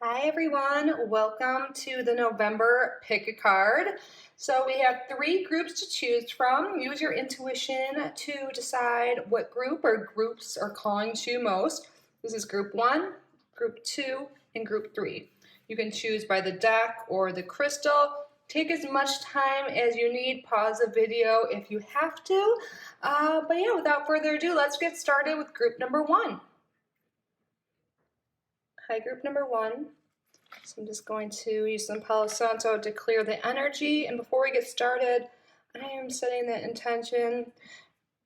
Hi everyone, welcome to the November Pick a Card. So we have 3 groups to choose from. Use your intuition to decide what group or groups are calling to you most. This is group 1, group 2, and group 3. You can choose by the deck or the crystal. Take as much time as you need. Pause the video if you have to. But yeah, without further ado, let's get started with group number 1. Hi, group number 1. So I'm just going to use some Palo Santo to clear the energy. And before we get started, I am setting the intention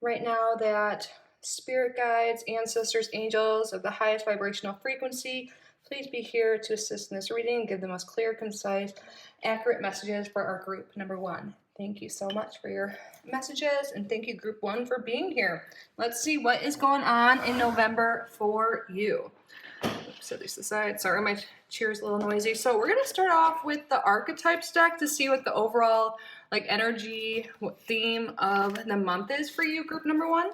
right now that spirit guides, ancestors, angels of the highest vibrational frequency, please be here to assist in this reading and give the most clear, concise, accurate messages for our group number 1. Thank you so much for your messages, and thank you, group 1, for being here. Let's see what is going on in November for you. Set these aside. Sorry, my chair's a little noisy. So we're going to start off with the archetypes deck to see what the overall energy, what theme of the month is for you, group number 1.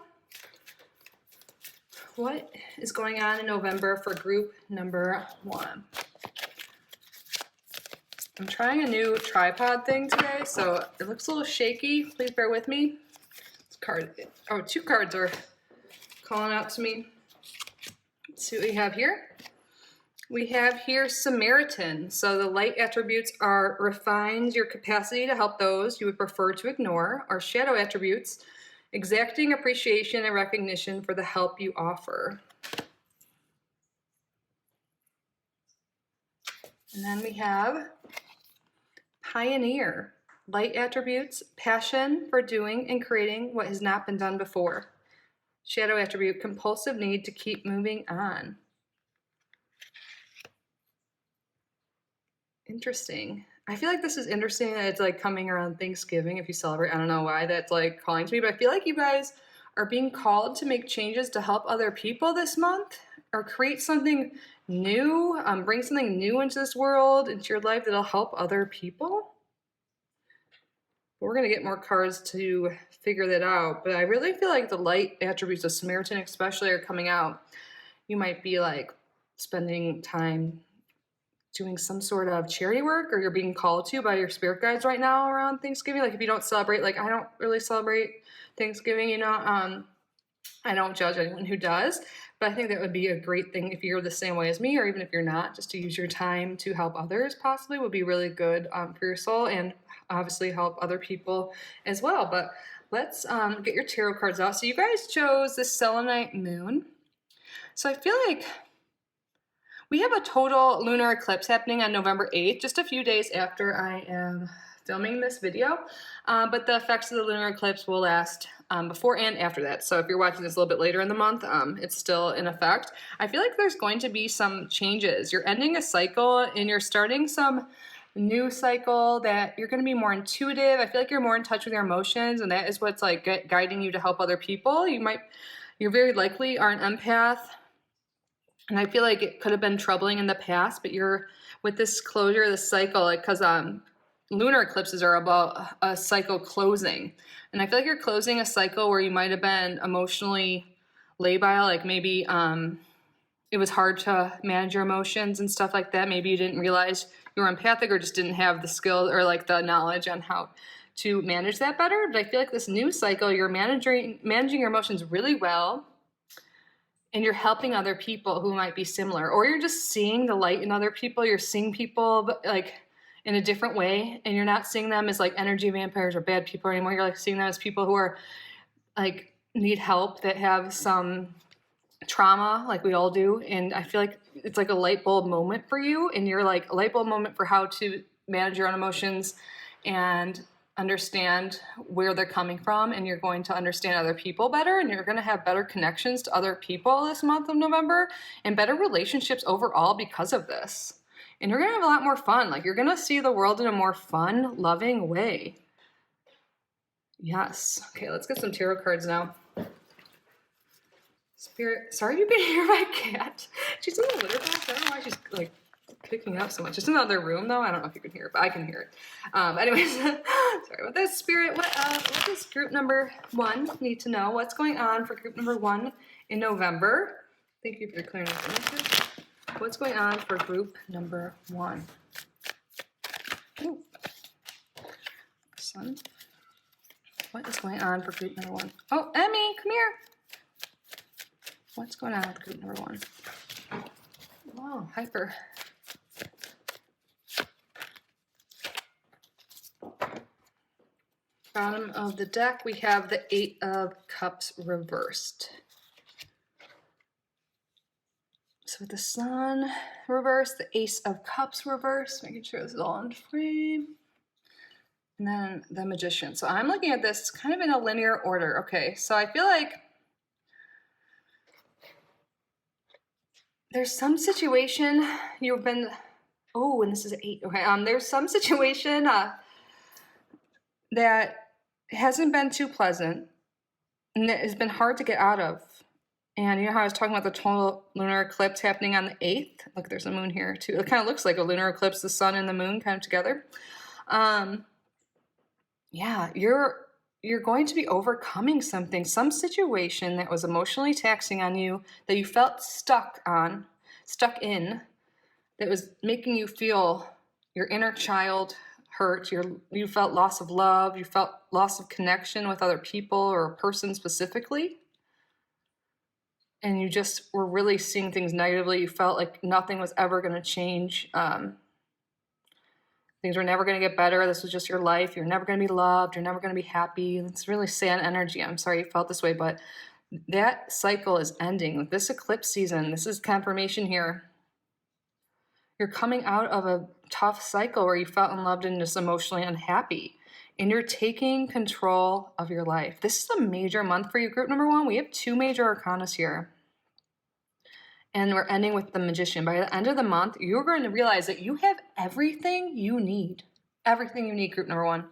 What is going on in November for group number 1? I'm trying a new tripod thing today, so it looks a little shaky. Please bear with me. Two cards are calling out to me. Let's see what we have here. We have here Samaritan. So the light attributes are refines your capacity to help those you would prefer to ignore. Our shadow attributes, exacting appreciation and recognition for the help you offer. And then we have Pioneer. Light attributes, passion for doing and creating what has not been done before. Shadow attribute, compulsive need to keep moving on. Interesting. I feel like this is interesting that it's coming around Thanksgiving if you celebrate. I don't know why that's calling to me, but I feel like you guys are being called to make changes to help other people this month or create something new, bring something new into this world, into your life that'll help other people. We're going to get more cards to figure that out, but I really feel like the light attributes of Samaritan especially are coming out. You might be spending time doing some sort of charity work, or you're being called to by your spirit guides right now around Thanksgiving. If you don't celebrate, I don't really celebrate Thanksgiving, I don't judge anyone who does, but I think that would be a great thing if you're the same way as me, or even if you're not, just to use your time to help others possibly would be really good for your soul, and obviously help other people as well. But let's get your tarot cards out. So you guys chose the selenite moon. So I feel like we have a total lunar eclipse happening on November 8th, just a few days after I am filming this video. But the effects of the lunar eclipse will last before and after that. So if you're watching this a little bit later in the month, it's still in effect. I feel like there's going to be some changes. You're ending a cycle and you're starting some new cycle that you're going to be more intuitive. I feel like you're more in touch with your emotions, and that is what's guiding you to help other people. You very likely are an empath. And I feel like it could have been troubling in the past, but you're with this closure, this cycle, because lunar eclipses are about a cycle closing. And I feel like you're closing a cycle where you might have been emotionally labile, maybe it was hard to manage your emotions and stuff like that. Maybe you didn't realize you were empathic or just didn't have the skill or the knowledge on how to manage that better. But I feel like this new cycle, you're managing your emotions really well. And you're helping other people who might be similar, or you're just seeing the light in other people. You're seeing people in a different way, and you're not seeing them as energy vampires or bad people anymore. You're seeing them as people who are need help, that have some trauma, like we all do. And I feel like it's a light bulb moment for you, and you're a light bulb moment for how to manage your own emotions and understand where they're coming from, and you're going to understand other people better, and you're going to have better connections to other people this month of November and better relationships overall because of this. And you're going to have a lot more fun. You're going to see the world in a more fun, loving way. Yes. Okay, let's get some tarot cards now. Spirit, sorry you can hear my cat. She's in the litter box. I don't know why she's picking up so much. It's in another room though. I don't know if you can hear it, but I can hear it. Anyways, sorry about that. Spirit, what does group number 1 need to know? What's going on for group number 1 in November? Thank you for clearing up the message. What's going on for group number 1? Ooh. Sun. What is going on for group number 1? Oh, Emmy, come here. What's going on with group number 1? Wow, hyper. Bottom of the deck, we have the 8 of Cups reversed. So with the Sun reversed, the Ace of Cups reversed, making sure this is all in frame. And then the Magician. So I'm looking at this kind of in a linear order. Okay, so I feel like there's some situation you've been, oh, and this is 8. Okay, there's some situation that hasn't been too pleasant and it has been hard to get out of. And you know how I was talking about the total lunar eclipse happening on the 8th? Look, there's a moon here too. It kind of looks like a lunar eclipse, the sun and the moon kind of together. Yeah, you're going to be overcoming something, some situation that was emotionally taxing on you, that you felt stuck in, that was making you feel your inner child hurt, you felt loss of love, you felt loss of connection with other people or a person specifically, and you just were really seeing things negatively. You felt like nothing was ever going to change. Things were never going to get better. This was just your life. You're never going to be loved. You're never going to be happy. It's really sad energy. I'm sorry you felt this way, but that cycle is ending. With this eclipse season, this is confirmation here. You're coming out of a tough cycle where you felt unloved and just emotionally unhappy. And you're taking control of your life. This is a major month for you, group number 1. We have 2 major arcanas here. And we're ending with the Magician. By the end of the month, you're going to realize that you have everything you need. Everything you need, group number 1.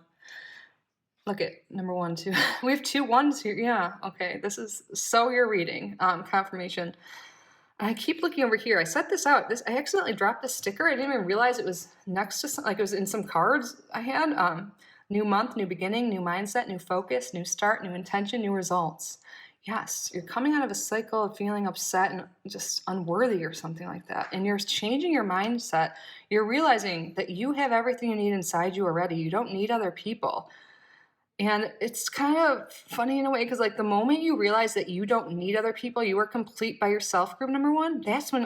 Look at number 1, 2. We have 2 1s here. Yeah, okay. This is so your reading, confirmation. And I keep looking over here. I set this out. I accidentally dropped this sticker. I didn't even realize it was next to like it was in some cards I had. New month, new beginning, new mindset, new focus, new start, new intention, new results. Yes, you're coming out of a cycle of feeling upset and just unworthy or something like that. And you're changing your mindset. You're realizing that you have everything you need inside you already. You don't need other people. And it's kind of funny in a way because like the moment you realize that you don't need other people, you are complete by yourself, group number 1, that's when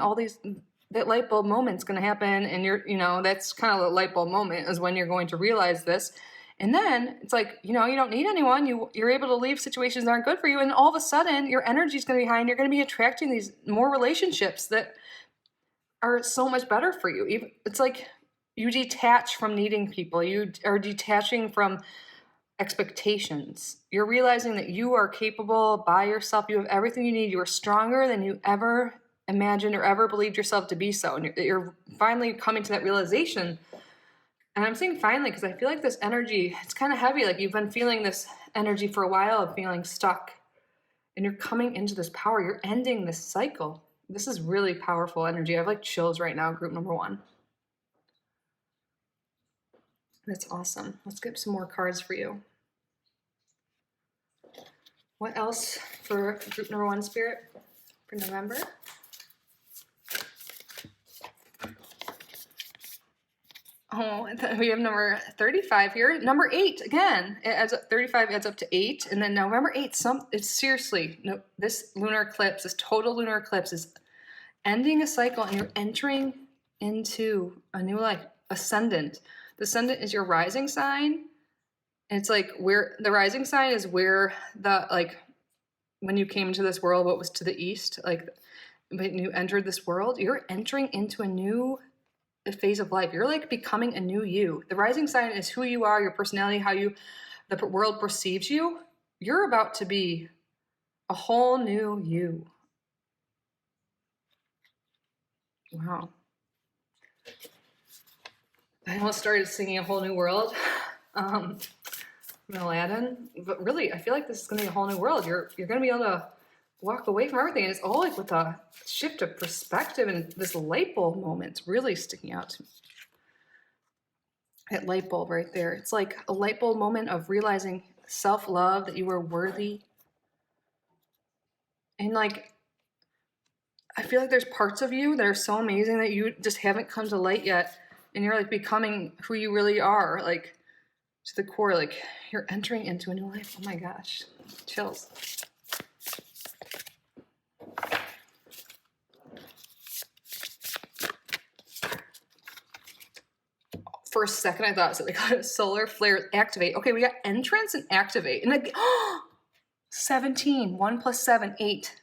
that light bulb moment's going to happen. And that's kind of the light bulb moment is when you're going to realize this. And then it's like, you don't need anyone. You're able to leave situations that aren't good for you. And all of a sudden your energy is going to be high and you're going to be attracting these more relationships that are so much better for you. It's like you detach from needing people. You are detaching from expectations. You're realizing that you are capable by yourself. You have everything you need. You are stronger than you ever imagined or ever believed yourself to be so. And you're finally coming to that realization. And I'm saying finally because I feel like this energy, it's kind of heavy. Like you've been feeling this energy for a while of feeling stuck. And you're coming into this power. You're ending this cycle. This is really powerful energy. I have like chills right now, group number 1. That's awesome. Let's get some more cards for you. What else for group number 1, Spirit, for November? Oh, we have number 35 here. Number 8, again, it adds up, 35 adds up to 8. And then November 8th, it's seriously, no, this lunar eclipse, this total lunar eclipse is ending a cycle and you're entering into a new life, ascendant. The ascendant is your rising sign. And it's like where the rising sign is where when you came into this world, what was to the east, like when you entered this world, you're entering into a new phase of life. You're like becoming a new you. The rising sign is who you are, your personality, how the world perceives you. You're about to be a whole new you. Wow. I almost started singing A Whole New World from Aladdin, but really, I feel like this is going to be a whole new world. You're going to be able to walk away from everything, and it's all like with a shift of perspective, and this light bulb moment's really sticking out to me. That light bulb right there. It's like a light bulb moment of realizing self-love, that you were worthy. And like, I feel like there's parts of you that are so amazing that you just haven't come to light yet. And you're like becoming who you really are, like to the core, like you're entering into a new life. Oh my gosh, chills. For a second, I thought so. They got solar flare activate. Okay, we got entrance and activate. And like, 17. 1 plus 7, 8.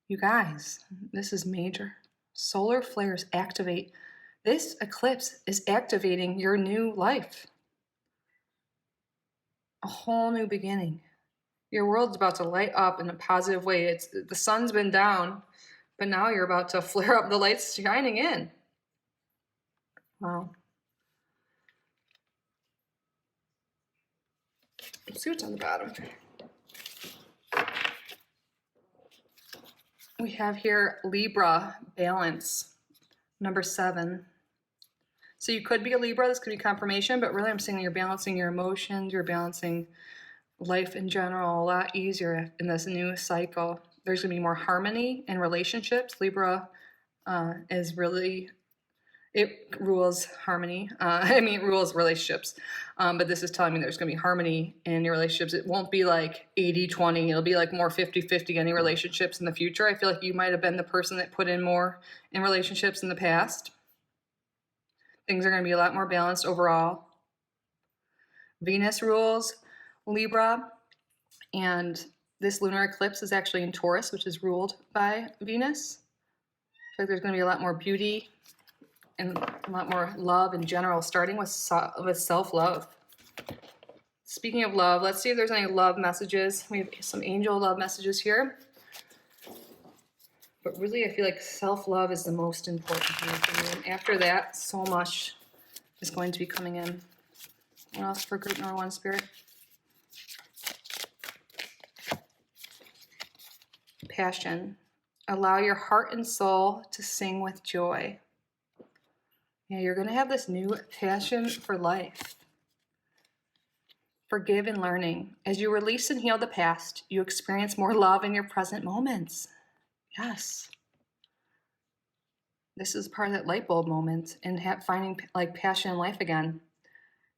You guys, this is major. Solar flares activate. This eclipse is activating your new life. A whole new beginning. Your world's about to light up in a positive way. The sun's been down, but now you're about to flare up, the lights shining in. Wow. Let's see what's on the bottom. We have here Libra, balance, number 7. So you could be a Libra, this could be confirmation, but really I'm saying you're balancing your emotions, you're balancing life in general a lot easier in this new cycle. There's going to be more harmony in relationships. Libra is really, it rules harmony. It rules relationships. But this is telling me there's going to be harmony in your relationships. It won't be like 80-20. It'll be like more 50-50 any relationships in the future. I feel like you might have been the person that put in more in relationships in the past. Things are going to be a lot more balanced overall. Venus rules Libra, and this lunar eclipse is actually in Taurus, which is ruled by Venus. I feel like there's going to be a lot more beauty and a lot more love in general, starting with self-love. Speaking of love, let's see if there's any love messages. We have some angel love messages here. But really, I feel like self-love is the most important thing for me. And after that, so much is going to be coming in. What else for group number 1, Spirit? Passion. Allow your heart and soul to sing with joy. Yeah, you're going to have this new passion for life. Forgive and learning. As you release and heal the past, you experience more love in your present moments. Yes. This is part of that light bulb moment and finding like passion in life again.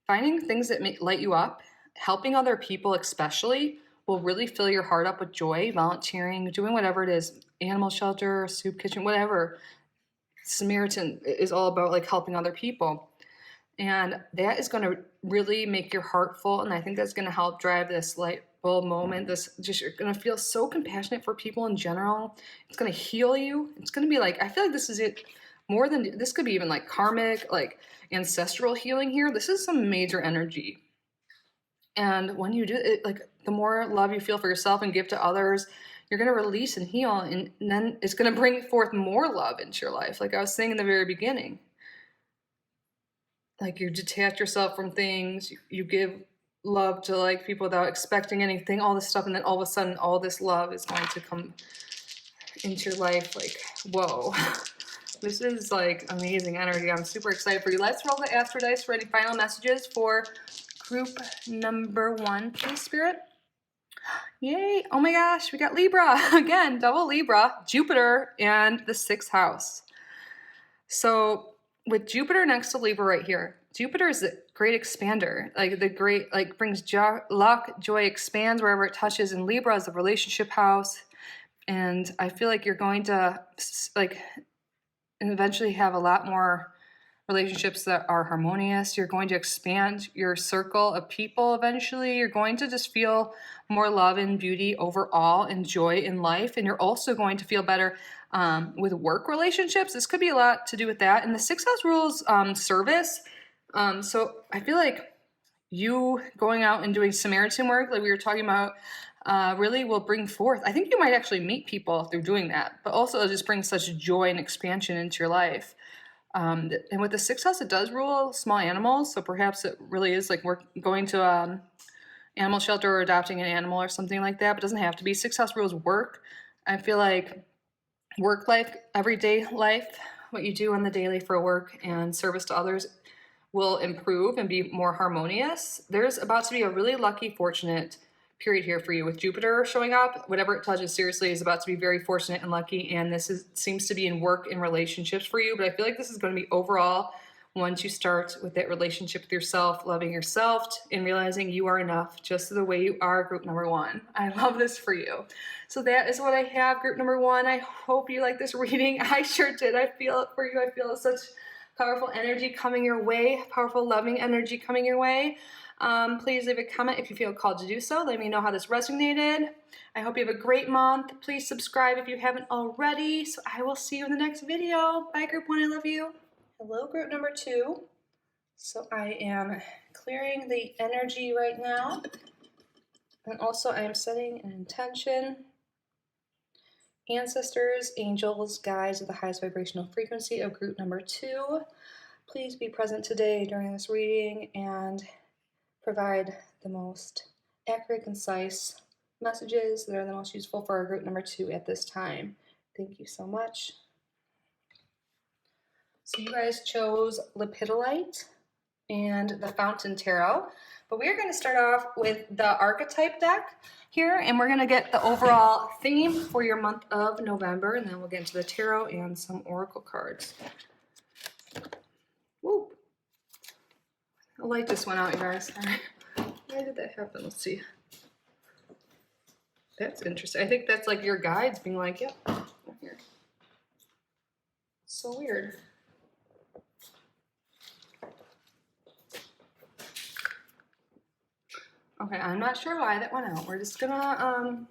Finding things that light you up, helping other people especially, will really fill your heart up with joy. Volunteering, doing whatever it is, animal shelter, soup kitchen, whatever. Samaritan is all about like helping other people. And that is going to really make your heart full. And I think that's going to help drive this light bulb moment. You're going to feel so compassionate for people in general. It's going to heal you. It's going to be like, I feel like this is it more than, this could be even like karmic, like ancestral healing here. This is some major energy. And when you do it, like the more love you feel for yourself and give to others, you're going to release and heal. And then it's going to bring forth more love into your life. Like I was saying in the very beginning, like you detach yourself from things, you give love to like people without expecting anything, all this stuff. And then all of a sudden, all this love is going to come into your life. Like, whoa, this is like amazing energy. I'm super excited for you. Let's roll the Astro Dice for any final messages for group number 1, please, Spirit. Yay. Oh my gosh, we got Libra again, double Libra, Jupiter, and the 6th house. So with Jupiter next to Libra right here, Jupiter is the great expander, like the great, like brings luck, joy, expands wherever it touches. And Libra is the relationship house. And I feel like you're going to like eventually have a lot more relationships that are harmonious. You're going to expand your circle of people eventually. You're going to just feel more love and beauty overall and joy in life. And you're also going to feel better with work relationships. This could be a lot to do with that. And the 6th house rules service. So I feel like you going out and doing Samaritan work, like we were talking about, really will bring forth. I think you might actually meet people through doing that, but also it'll just bring such joy and expansion into your life. And with the 6th house, it does rule small animals. So perhaps it really is like we're going to animal shelter or adopting an animal or something like that. But it doesn't have to be. 6th house rules work. I feel like work life, everyday life, what you do on the daily for work and service to others will improve and be more harmonious. There's about to be a really lucky, fortunate period here for you with Jupiter showing up. Whatever it touches seriously is about to be very fortunate and lucky, and this seems to be in work and relationships for you, but I feel like this is going to be overall once you start with that relationship with yourself, loving yourself, and realizing you are enough just the way you are, group number one. I love this for you. So that is what I have, group number one. I hope you like this reading. I sure did. I feel it for you. I feel such powerful energy coming your way, powerful, loving energy coming your way. Please leave a comment if you feel called to do so. Let me know how this resonated. I hope you have a great month. Please subscribe if you haven't already. So I will see you in the next video. Bye, group one. I love you. Hello, group number two. So I am clearing the energy right now. And also I am setting an intention. Ancestors, angels, guides of the highest vibrational frequency of group number two, please be present today during this reading and provide the most accurate, concise messages that are the most useful for our group number two at this time. Thank you so much. So you guys chose Lepidolite and the Fountain Tarot, but we are going to start off with the archetype deck here, and we're going to get the overall theme for your month of November, and then we'll get into the tarot and some oracle cards. Woo! The light just went out, you guys. Why did that happen? Let's see. That's interesting. I think that's like your guides being like, yep, here. So weird. Okay, I'm not sure why that went out. We're just gonna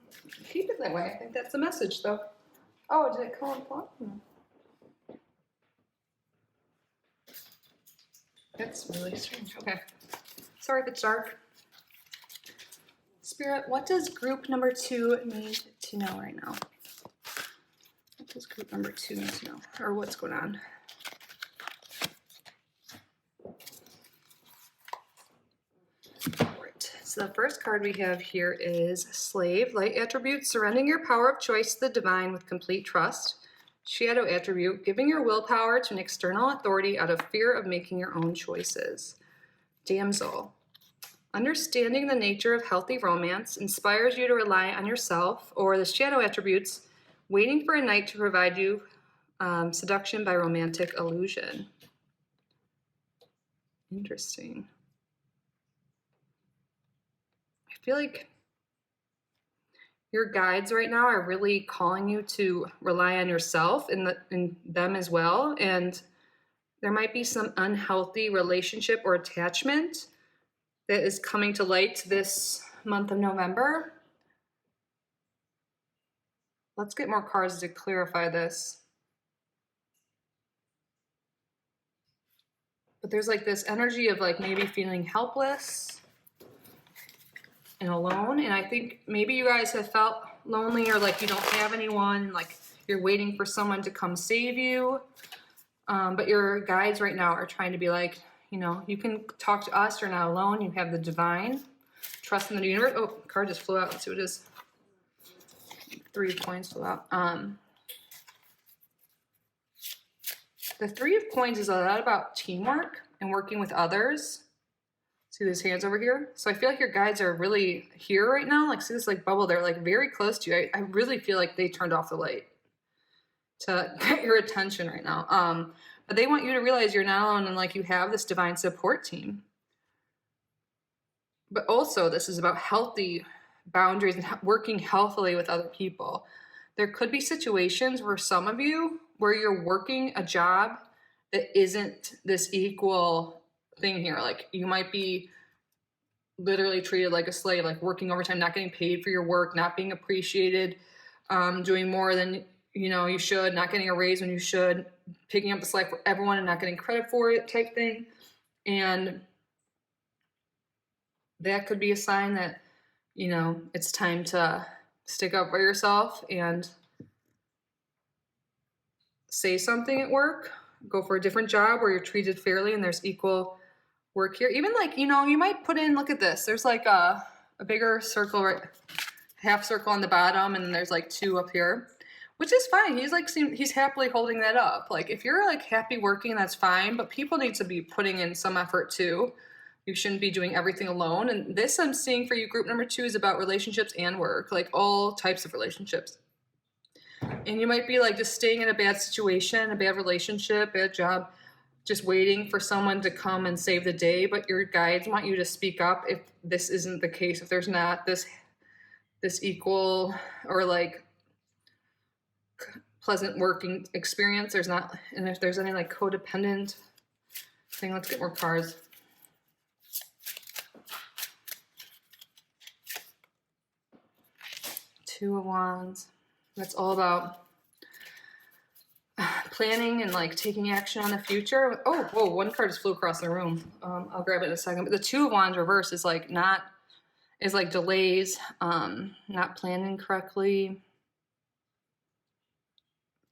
keep it that way. I think that's the message, though. Oh, did it come on? That's really strange. Okay. Sorry if it's dark. Spirit, what does group number two need to know right now? What does group number two need to know? Or what's going on? So the first card we have here is Slave. Light attribute, surrendering your power of choice to the divine with complete trust. Shadow attribute, giving your willpower to an external authority out of fear of making your own choices. Damsel, understanding the nature of healthy romance inspires you to rely on yourself. Or the shadow attributes, waiting for a knight to provide you seduction by romantic illusion. Interesting. I feel like your guides right now are really calling you to rely on yourself and them as well. And there might be some unhealthy relationship or attachment that is coming to light this month of November. Let's get more cards to clarify this. But there's like this energy of like maybe feeling helpless and alone, and I think maybe you guys have felt lonely or like you don't have anyone, like you're waiting for someone to come save you, but your guides right now are trying to be like, you know, you can talk to us, you're not alone, you have the divine, trust in the universe. Oh, card just flew out. Let's see what it is. 3 of Coins flew out. The 3 of Coins is a lot about teamwork and working with others. See these hands over here? So I feel like your guides are really here right now. Like, see this like bubble? They're like very close to you. I really feel like they turned off the light to get your attention right now. But they want you to realize you're not alone and like you have this divine support team. But also this is about healthy boundaries and working healthily with other people. There could be situations where some of you, where you're working a job that isn't this equal thing here. Like you might be literally treated like a slave, like working overtime, not getting paid for your work, not being appreciated, doing more than you should, not getting a raise when you should, picking up the slack for everyone and not getting credit for it type thing. And that could be a sign that, it's time to stick up for yourself and say something at work, go for a different job where you're treated fairly and there's equal work here. Even like, you might put in, look at this. There's like a bigger circle, right? Half circle on the bottom, and then there's like 2 up here, which is fine. He's happily holding that up. Like if you're like happy working, that's fine, but people need to be putting in some effort too. You shouldn't be doing everything alone. And this I'm seeing for you, group number 2, is about relationships and work, like all types of relationships. And you might be like just staying in a bad situation, a bad relationship, bad job, just waiting for someone to come and save the day. But your guides want you to speak up if this isn't the case, if there's not this equal or like pleasant working experience, there's not, and if there's any like codependent thing, let's get more cards. Two of Wands. That's all about planning and like taking action on the future. Oh, whoa, one card just flew across the room. I'll grab it in a second. But the Two of Wands reverse is like delays, not planning correctly,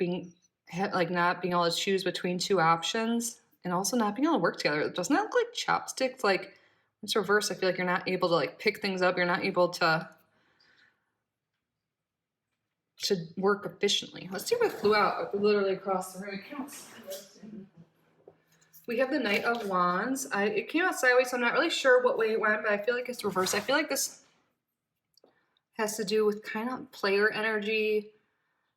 not being able to choose between two options, and also not being able to work together. Doesn't that look like chopsticks? Like it's reverse. I feel like you're not able to like pick things up. You're not able to work efficiently. Let's see what flew out literally across the room. We have the Knight of Wands. It came out sideways, so I'm not really sure what way it went, but I feel like it's reversed. I feel like this has to do with kind of player energy.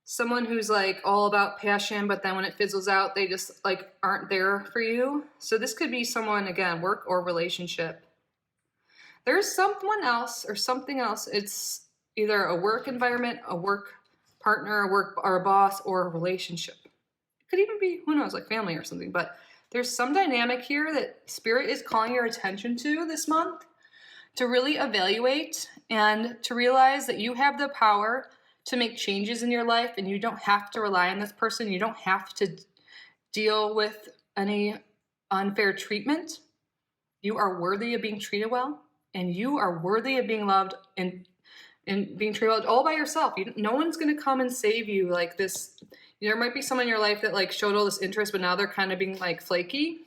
Someone who's like all about passion, but then when it fizzles out, they just like aren't there for you. So this could be someone, again, work or relationship. There's someone else or something else. It's either a work environment, a work partner, a work or a boss, or a relationship. It could even be, who knows, like family or something. But there's some dynamic here that Spirit is calling your attention to this month to really evaluate and to realize that you have the power to make changes in your life, and you don't have to rely on this person. You don't have to deal with any unfair treatment. You are worthy of being treated well, and you are worthy of being loved and being treated well all by yourself. No one's going to come and save you like this. There might be someone in your life that like showed all this interest, but now they're kind of being like flaky.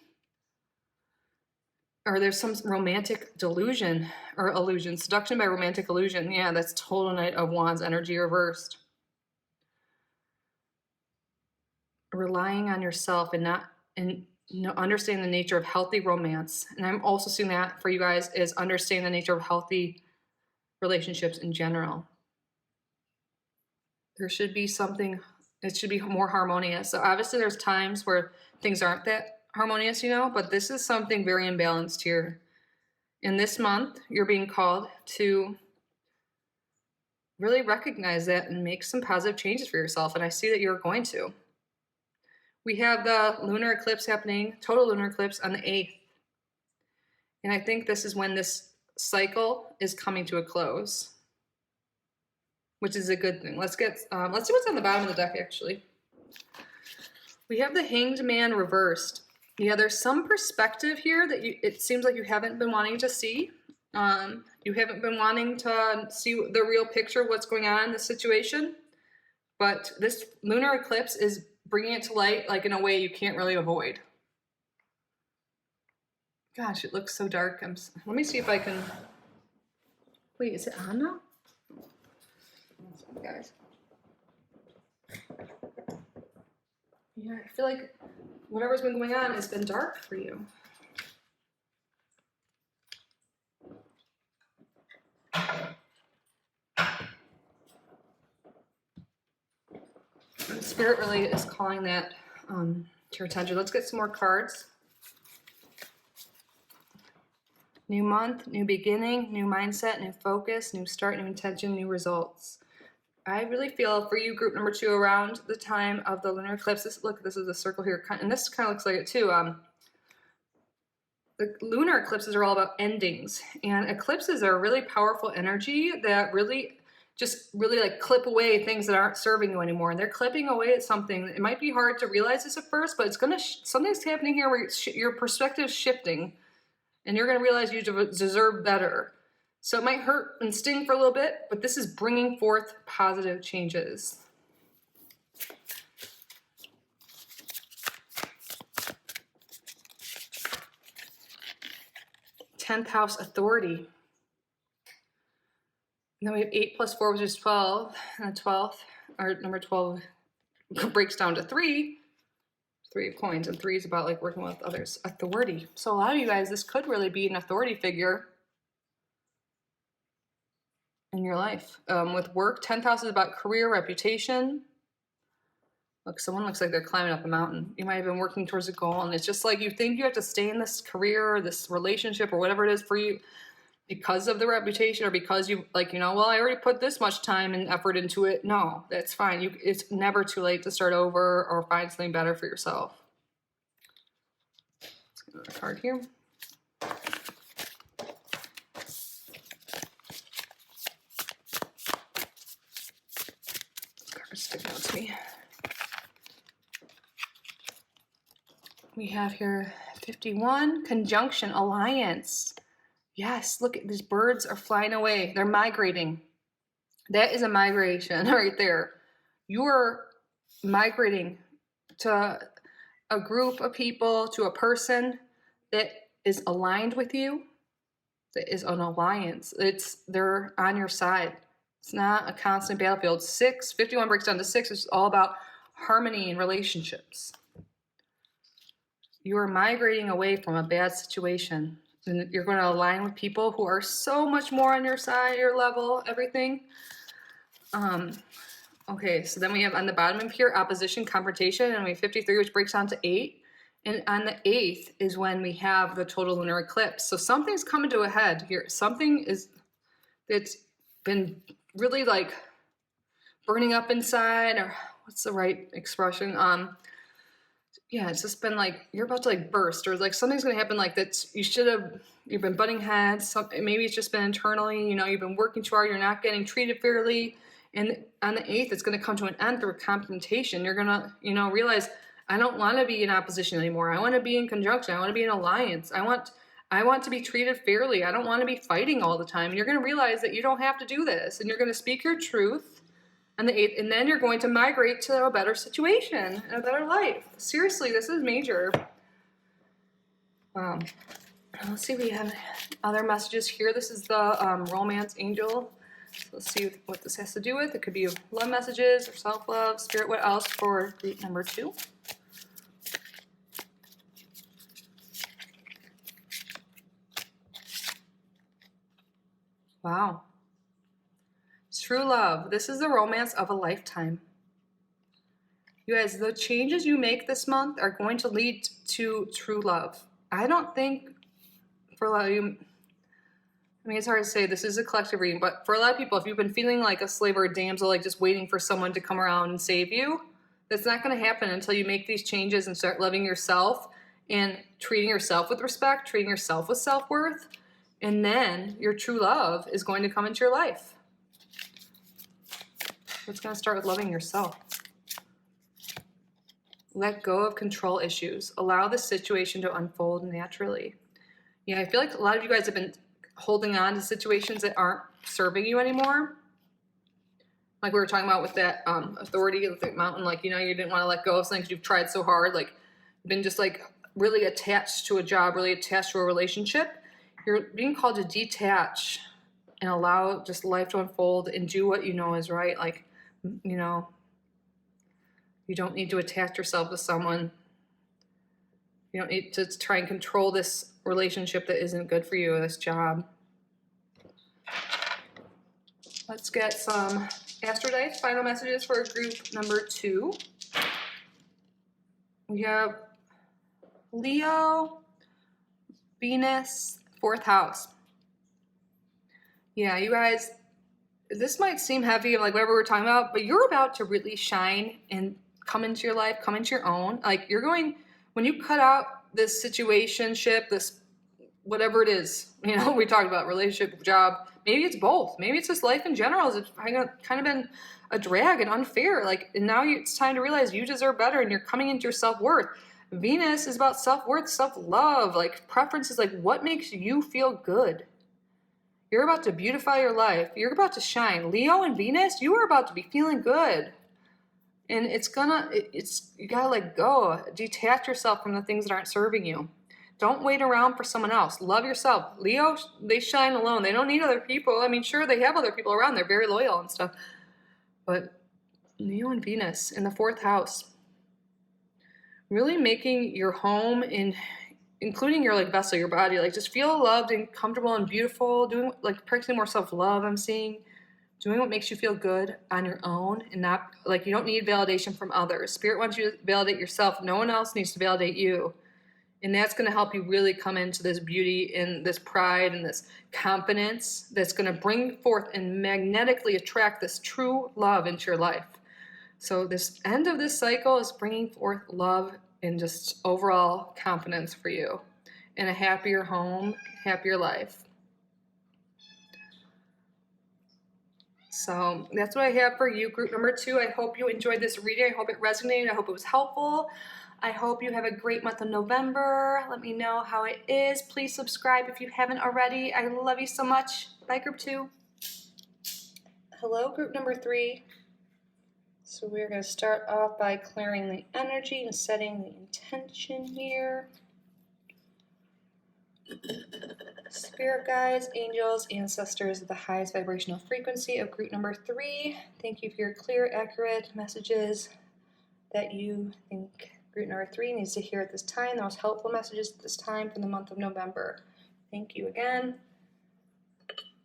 Or there's some romantic delusion or illusion, seduction by romantic illusion. Yeah, that's total Knight of Wands energy reversed. Relying on yourself and understanding the nature of healthy romance. And I'm also seeing that for you guys is understanding the nature of healthy relationships in general. There should be something, it should be more harmonious. So obviously there's times where things aren't that harmonious, but this is something very imbalanced here. In this month, you're being called to really recognize that and make some positive changes for yourself. And I see that you're going to. We have the lunar eclipse happening, total lunar eclipse on the 8th. And I think this is when this cycle is coming to a close, which is a good thing. Let's see what's on the bottom of the deck, actually. We have the Hanged Man reversed. Yeah, there's some perspective here that it seems like you haven't been wanting to see. You haven't been wanting to see the real picture of what's going on in the situation. But this lunar eclipse is bringing it to light like in a way you can't really avoid. Gosh, it looks so dark. Let me see if I can. Wait, is it on now? Sorry, guys. Yeah, I feel like whatever's been going on has been dark for you. Spirit really is calling that to your attention. Let's get some more cards. New month, new beginning, new mindset, new focus, new start, new intention, new results. I really feel for you, group number 2, around the time of the lunar eclipse. Look, this is a circle here, and this kind of looks like it too. The lunar eclipses are all about endings, and eclipses are a really powerful energy that really like clip away things that aren't serving you anymore. And they're clipping away at something. It might be hard to realize this at first, but it's something's happening here where your perspective's shifting. And you're going to realize you deserve better. So it might hurt and sting for a little bit, but this is bringing forth positive changes. Tenth house authority. And then we have 8 plus 4, which is 12. And the 12th, or number 12, breaks down to 3. Three of Coins, and 3 is about like working with others. Authority. So a lot of you guys, this could really be an authority figure in your life. With work, 10th house is about career, reputation. Look, someone looks like they're climbing up a mountain. You might have been working towards a goal, and it's just like you think you have to stay in this career or this relationship or whatever it is for you because of the reputation, or because you like, well, I already put this much time and effort into it. No, that's fine. It's never too late to start over or find something better for yourself. Let's get another card here. This card is sticking out to me. We have here 51, conjunction, alliance. Yes, look, these birds are flying away. They're migrating. That is a migration right there. You are migrating to a group of people, to a person that is aligned with you, that is an alliance. They're on your side. It's not a constant battlefield. 51 breaks down to 6, which is all about harmony in relationships. You are migrating away from a bad situation. And you're going to align with people who are so much more on your side, your level, everything. Okay, so then we have on the bottom of here, opposition, confrontation, and we have 53, which breaks down to 8. And on the 8th is when we have the total lunar eclipse. So something's coming to a head here. Something that's been really like burning up inside, or what's the right expression? Yeah, it's just been like you're about to like burst, or like something's gonna happen like that. You've been butting heads. Maybe it's just been internally. You've been working too hard. You're not getting treated fairly, and on the 8th, it's gonna come to an end through confrontation. You're gonna, realize I don't want to be in opposition anymore. I want to be in conjunction. I want to be in alliance. I want to be treated fairly. I don't want to be fighting all the time. And you're gonna realize that you don't have to do this, and you're gonna speak your truth. On the 8th, and then you're going to migrate to a better situation and a better life. Seriously, this is major. Let's see if we have other messages here. This is the romance angel. So let's see what this has to do with. It could be love messages or self-love. Spirit, what else for group number 2? Wow. True love. This is the romance of a lifetime. You guys, the changes you make this month are going to lead to true love. I don't think for a lot of you, it's hard to say, this is a collective reading, but for a lot of people, if you've been feeling like a slave or a damsel, like just waiting for someone to come around and save you, that's not going to happen until you make these changes and start loving yourself and treating yourself with respect, treating yourself with self-worth, and then your true love is going to come into your life. It's going to start with loving yourself. Let go of control issues. Allow the situation to unfold naturally. Yeah, I feel like a lot of you guys have been holding on to situations that aren't serving you anymore. Like we were talking about with that authority of the mountain, like, you didn't want to let go of something because you've tried so hard. Like, you've been just like really attached to a job, really attached to a relationship. You're being called to detach and allow just life to unfold and do what you know is right. Like, you don't need to attach yourself to someone. You don't need to try and control this relationship that isn't good for you, this job. Let's get some Astrodites final messages for group number 2. We have Leo, Venus, 4th house. Yeah, you guys, this might seem heavy, like whatever we're talking about, but you're about to really shine and come into your life, come into your own. Like when you cut out this situationship, this whatever it is, we talked about relationship, job, maybe it's both. Maybe it's just life in general. It's kind of been a drag and unfair. Like, and now it's time to realize you deserve better and you're coming into your self-worth. Venus is about self-worth, self-love, like preferences, like what makes you feel good. You're about to beautify your life. You're about to shine. Leo and Venus, you are about to be feeling good. And you gotta let go. Detach yourself from the things that aren't serving you. Don't wait around for someone else. Love yourself. Leo, they shine alone. They don't need other people. Sure, they have other people around. They're very loyal and stuff. But Leo and Venus in the 4th house. really making your home, including your like vessel, your body, like just feel loved and comfortable and beautiful, doing like practicing more self-love. I'm seeing doing what makes you feel good on your own, and not like you don't need validation from others. Spirit wants you to validate yourself. No one else needs to validate you. And that's going to help you really come into this beauty and this pride and this confidence that's going to bring forth and magnetically attract this true love into your life. So this end of this cycle is bringing forth love and just overall confidence for you and a happier home, happier life. So that's what I have for you, group number 2. I hope you enjoyed this reading. I hope it resonated. I hope it was helpful. I hope you have a great month of November. Let me know how it is. Please subscribe if you haven't already. I love you so much. Bye, group 2. Hello, group number 3. So we're going to start off by clearing the energy and setting the intention here. Spirit guides, angels, ancestors of the highest vibrational frequency of group number 3. Thank you for your clear, accurate messages that you think group number 3 needs to hear at this time. The most helpful messages at this time for the month of November. Thank you again.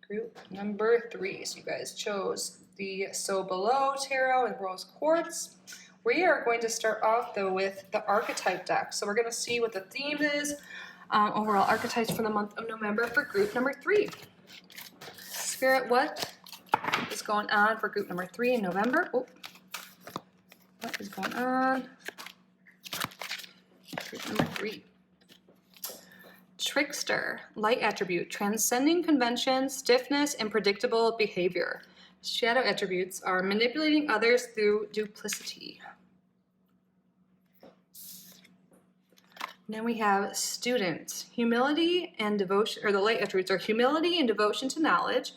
Group number 3. So you guys chose the So Below Tarot and Rose Quartz. We are going to start off though with the archetype deck. So we're going to see what the theme is. Overall archetypes for the month of November for group number 3. Spirit, what is going on for group number 3 in November? Oh, what is going on? Group number 3. Trickster, light attribute, transcending convention, stiffness, and predictable behavior. Shadow attributes are manipulating others through duplicity. Then we have student, humility and devotion, or the light attributes are humility and devotion to knowledge,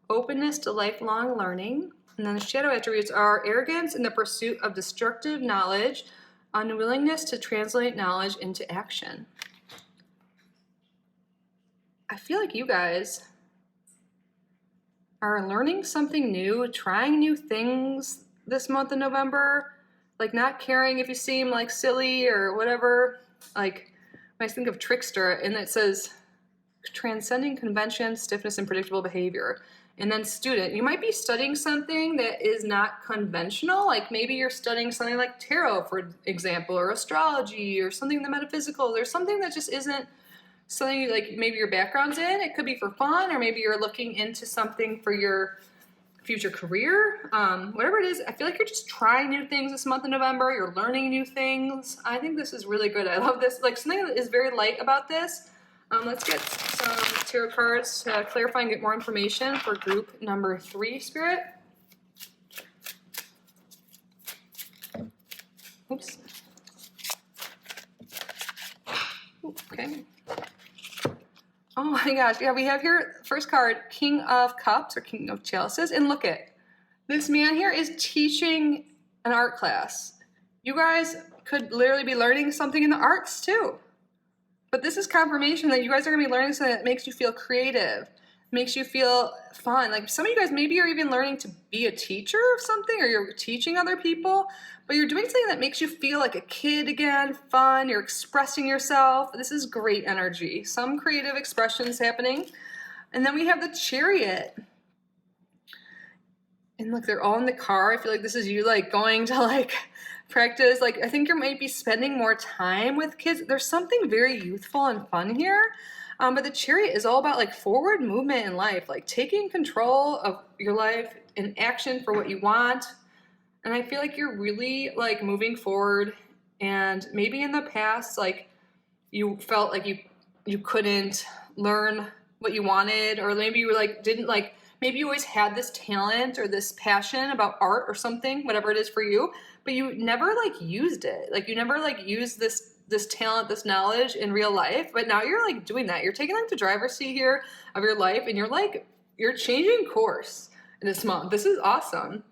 openness to lifelong learning. And then the shadow attributes are arrogance in the pursuit of destructive knowledge, unwillingness to translate knowledge into action. I feel like you guys are learning something new, trying new things this month of November, like not caring if you seem like silly or whatever. Like when I think of trickster, and it says transcending convention, stiffness, and predictable behavior. And then student, you might be studying something that is not conventional. Like maybe you're studying something like tarot, for example, or astrology, or something in the metaphysical. There's something that just isn't something like maybe your background's in. It could be for fun, or maybe you're looking into something for your future career, whatever it is. I feel like you're just trying new things this month of November. You're learning new things. I think this is really good. I love this. Like something that is very light about this. Let's get some tarot cards to clarify and get more information for group number 3, Spirit. Oops. Ooh, okay. Oh my gosh, yeah, we have here, first card, King of Cups or King of Chalices, and look at, this man here is teaching an art class. You guys could literally be learning something in the arts too. But this is confirmation that you guys are going to be learning something that makes you feel creative, makes you feel fun. Like some of you guys maybe are even learning to be a teacher of something, or you're teaching other people, but you're doing something that makes you feel like a kid again, fun, you're expressing yourself. This is great energy. Some creative expressions happening. And then we have the Chariot. And look, they're all in the car. I feel like this is you like going to like practice. Like I think you might be spending more time with kids. There's something very youthful and fun here. But the Chariot is all about like forward movement in life, like taking control of your life and action for what you want. And I feel like you're really like moving forward, and maybe in the past, like you felt like you couldn't learn what you wanted, or maybe you were like, didn't like, maybe you always had this talent or this passion about art or something, whatever it is for you, but you never like used it. Like you never like used this talent, this knowledge in real life, but now you're like doing that. You're taking like the driver's seat here of your life, and you're changing course this month. This is awesome.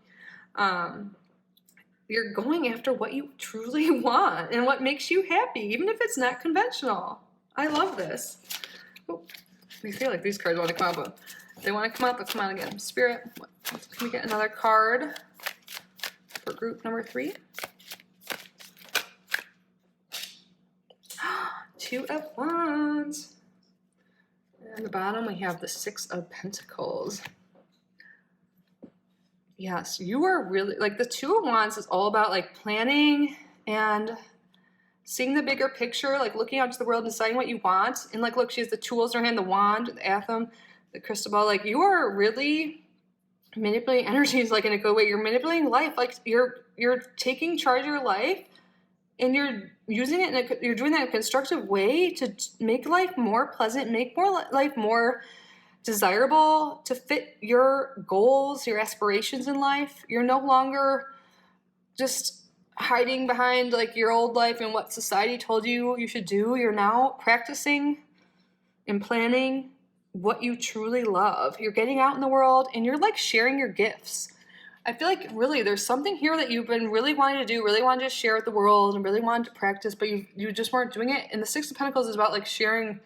You're going after what you truly want and what makes you happy, even if it's not conventional. I love this. Oh, I feel like these cards want to come out, but if they want to come out, they'll come out again. Spirit, can we get another card for group number 3? Two of Wands. And the bottom, we have the Six of Pentacles. Yes, you are really, like the Two of Wands is all about like planning and seeing the bigger picture, like looking out to the world and deciding what you want. And like, look, she has the tools in her hand, the wand, the atom, the crystal ball. Like you are really manipulating energies like in a good way. You're manipulating life. Like you're taking charge of your life and you're using it you're doing that in a constructive way to make life more pleasant, make life more desirable, to fit your goals, your aspirations in life. You're no longer just hiding behind like your old life and what society told you should do. You're now practicing and planning what you truly love. You're getting out in the world and you're like sharing your gifts. I feel like really there's something here that you've been really wanting to do, really wanted to share with the world and really wanted to practice, but you just weren't doing it. And the Six of Pentacles is about like sharing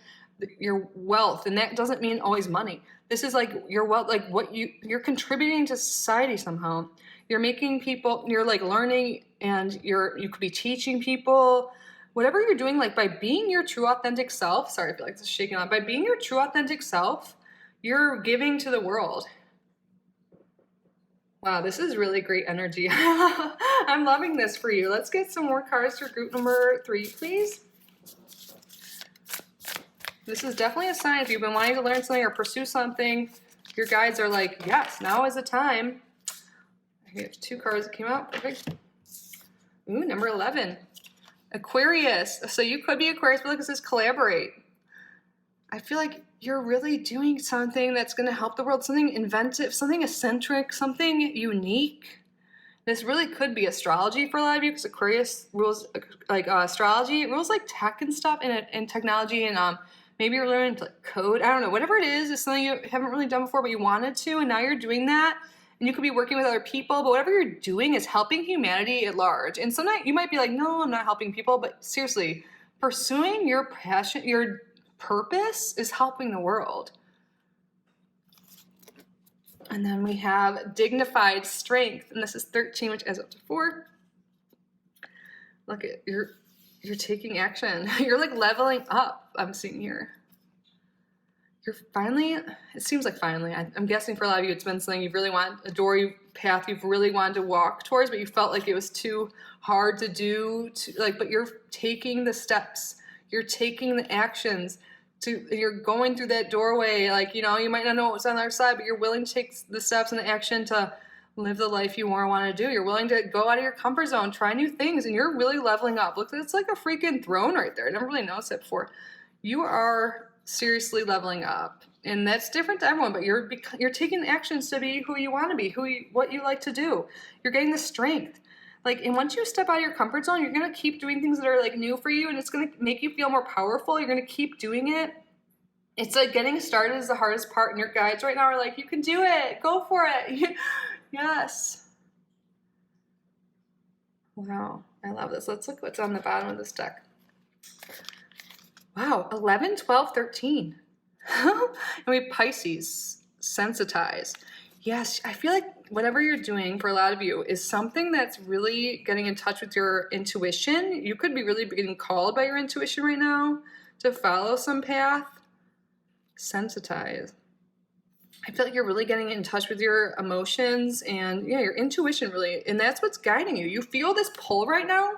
your wealth, and that doesn't mean always money. This is like your wealth, like what you're contributing to society somehow. You're making people, you're like learning, and you could be teaching people, whatever you're doing, like by being your true authentic self. Sorry, I feel like this is shaking on. By being your true authentic self, you're giving to the world. Wow, this is really great energy. I'm loving this for you. Let's get some more cards for group number 3, please. This is definitely a sign if you've been wanting to learn something or pursue something. Your guides are like, yes, now is the time. We have 2 cards that came out. Perfect. Ooh, number 11. Aquarius. So you could be Aquarius, but look, it says collaborate. I feel like you're really doing something that's going to help the world, something inventive, something eccentric, something unique. This really could be astrology for a lot of you, because Aquarius rules like astrology. It rules like tech and stuff and technology, and maybe you're learning to like code. I don't know. Whatever it is something you haven't really done before, but you wanted to, and now you're doing that. And you could be working with other people, but whatever you're doing is helping humanity at large. And sometimes you might be like, no, I'm not helping people. But seriously, pursuing your passion, your purpose is helping the world. And then we have dignified strength. And this is 13, which adds up to 4. Look at you're taking action. You're like leveling up, I'm seeing here. You're finally, it seems like finally, I'm guessing for a lot of you it's been something you've really wanted, a door path you've really wanted to walk towards, but you felt like it was too hard to do, but you're taking the steps, you're taking the actions, you're going through that doorway, like, you might not know what's on the other side, but you're willing to take the steps and the action to live the life you more want to do. You're willing to go out of your comfort zone, try new things, and you're really leveling up. Look, it's like a freaking throne right there. I never really noticed it before. You are seriously leveling up, and that's different to everyone, but you're taking the actions to be who you want to be, what you like to do. You're getting the strength, and once you step out of your comfort zone, you're going to keep doing things that are like new for you, and it's going to make you feel more powerful. You're going to keep doing it. It's like getting started is the hardest part, and your guides right now are like, you can do it, go for it. Yes. Wow, I love this. Let's look what's on the bottom of this deck. Wow, 11, 12, 13. And we have Pisces, sensitize. Yes, I feel like whatever you're doing for a lot of you is something that's really getting in touch with your intuition. You could be really getting called by your intuition right now to follow some path. Sensitize. I feel like you're really getting in touch with your emotions and your intuition really, and that's what's guiding you. You feel this pull right now,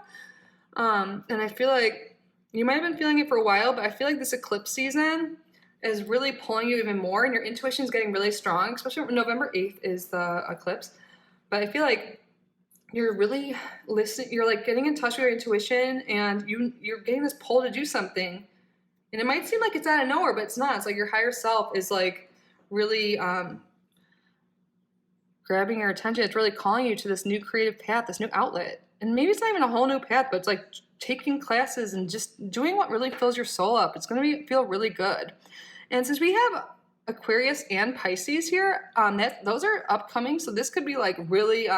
and I feel like you might have been feeling it for a while, but I feel like this eclipse season is really pulling you even more, and your intuition is getting really strong, especially when November 8th is the eclipse. But I feel like you're really listening, you're like getting in touch with your intuition, and you're getting this pull to do something. And it might seem like it's out of nowhere, but it's not. It's like your higher self is like really grabbing your attention. It's really calling you to this new creative path, this new outlet. And maybe it's not even a whole new path, but it's like taking classes and just doing what really fills your soul up. It's going to feel really good. And since we have Aquarius and Pisces here, those are upcoming. So this could be like really,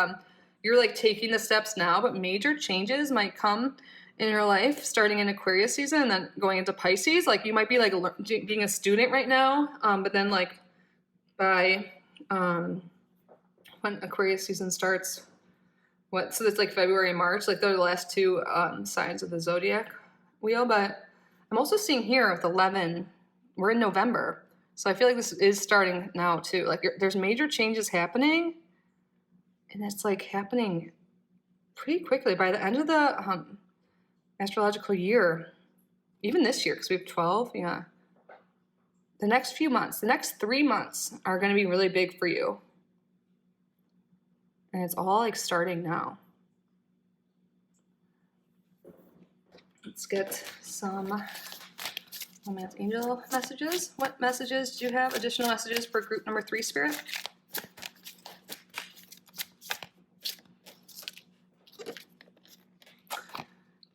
you're like taking the steps now, but major changes might come in your life starting in Aquarius season and then going into Pisces. Like you might be like being a student right now, but then like by when Aquarius season starts, so it's like February and March, like they're the last 2 signs of the zodiac wheel. But I'm also seeing here with 11, we're in November. So I feel like this is starting now too. Like there's major changes happening, and it's like happening pretty quickly by the end of the astrological year, even this year, because we have 12. Yeah. The next few months, the next 3 months are going to be really big for you. And it's all like starting now. Let's get some Romance Angel messages. What messages do you have? Additional messages for group number 3, Spirit?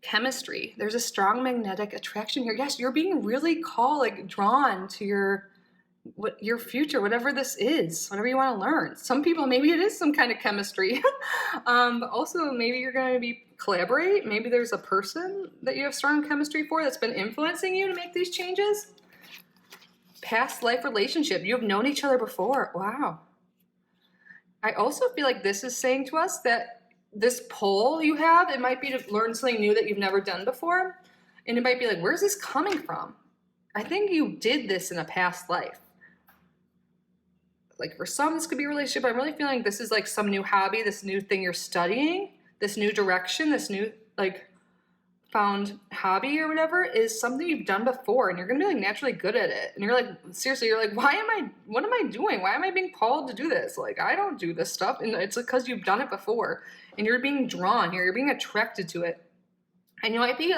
Chemistry. There's a strong magnetic attraction here. Yes, you're being really drawn to your future, whatever this is, whatever you want to learn. Some people, maybe it is some kind of chemistry. But also maybe you're going to collaborate. Maybe there's a person that you have strong chemistry for that's been influencing you to make these changes. Past life relationship. You have known each other before. Wow. I also feel like this is saying to us that this pull you have, it might be to learn something new that you've never done before. And it might be like, where's this coming from? I think you did this in a past life. Like for some, this could be a relationship. I'm really feeling this is like some new hobby, this new thing you're studying, this new direction, this new found hobby or whatever is something you've done before, and you're gonna be naturally good at it. And you're like, seriously, you're like, what am I doing? Why am I being called to do this? Like, I don't do this stuff. And it's because you've done it before, and you're being drawn here. You're being attracted to it. And you might be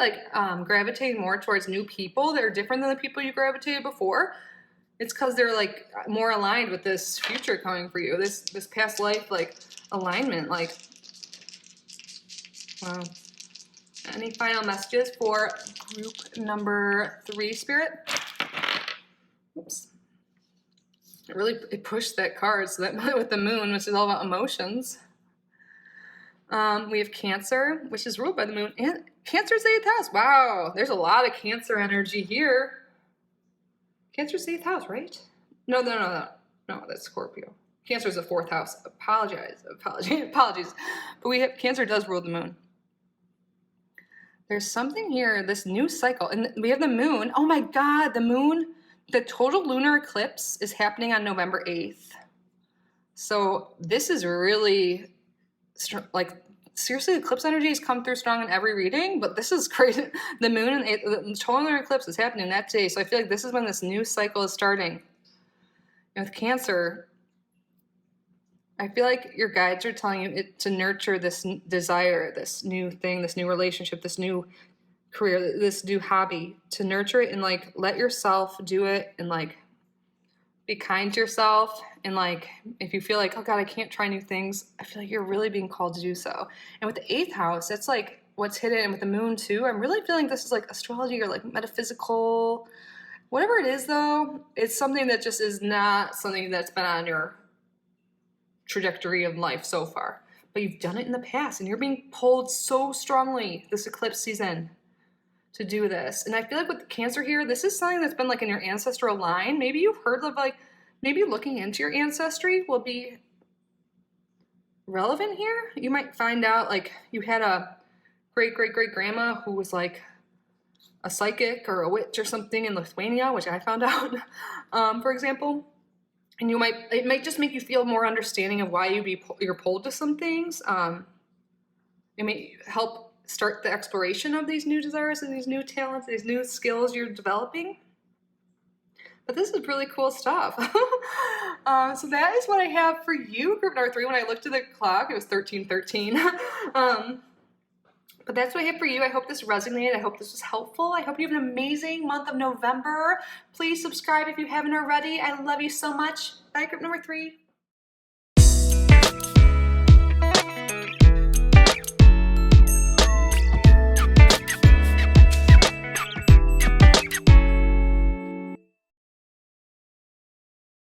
gravitating more towards new people that are different than the people you gravitated before. It's because they're more aligned with this future coming for you. This past life alignment. Wow. Any final messages for group number 3, Spirit? Oops. It pushed that card, so that with the moon, which is all about emotions. We have Cancer, which is ruled by the moon, and Cancer's 8th house. Wow, there's a lot of Cancer energy here. Cancer's 8th house, right? No, that's Scorpio. Cancer's the 4th house. Apologies. But we have Cancer does rule the moon. There's something here, this new cycle, and we have the moon. Oh my God, the moon, the total lunar eclipse is happening on November 8th. So this is really, seriously, eclipse energy has come through strong in every reading, but this is crazy. The moon and the total lunar eclipse is happening that day. So I feel like this is when this new cycle is starting. And with Cancer, I feel like your guides are telling you to nurture this desire, this new thing, this new relationship, this new career, this new hobby, to nurture it and let yourself do it and be kind to yourself. And if you feel like, oh God, I can't try new things, I feel like you're really being called to do so. And with the 8th house, that's what's hidden. And with the moon too, I'm really feeling this is astrology or metaphysical, whatever it is though, it's something that just is not something that's been on your trajectory of life so far, but you've done it in the past and you're being pulled so strongly this eclipse season to do this. And I feel like with the Cancer here, this is something that's been in your ancestral line. Maybe you've heard of maybe looking into your ancestry will be relevant here. You might find out you had a great grandma who was a psychic or a witch or something in Lithuania, which I found out, for example. And it might just make you feel more understanding of why you're pulled to some things. It may help start the exploration of these new desires and these new talents, these new skills you're developing. But this is really cool stuff. So that is what I have for you, group number 3. When I looked at the clock, it was 13:13. But that's what I have for you. I hope this resonated. I hope this was helpful. I hope you have an amazing month of November. Please subscribe if you haven't already. I love you so much. Bye, group number 3.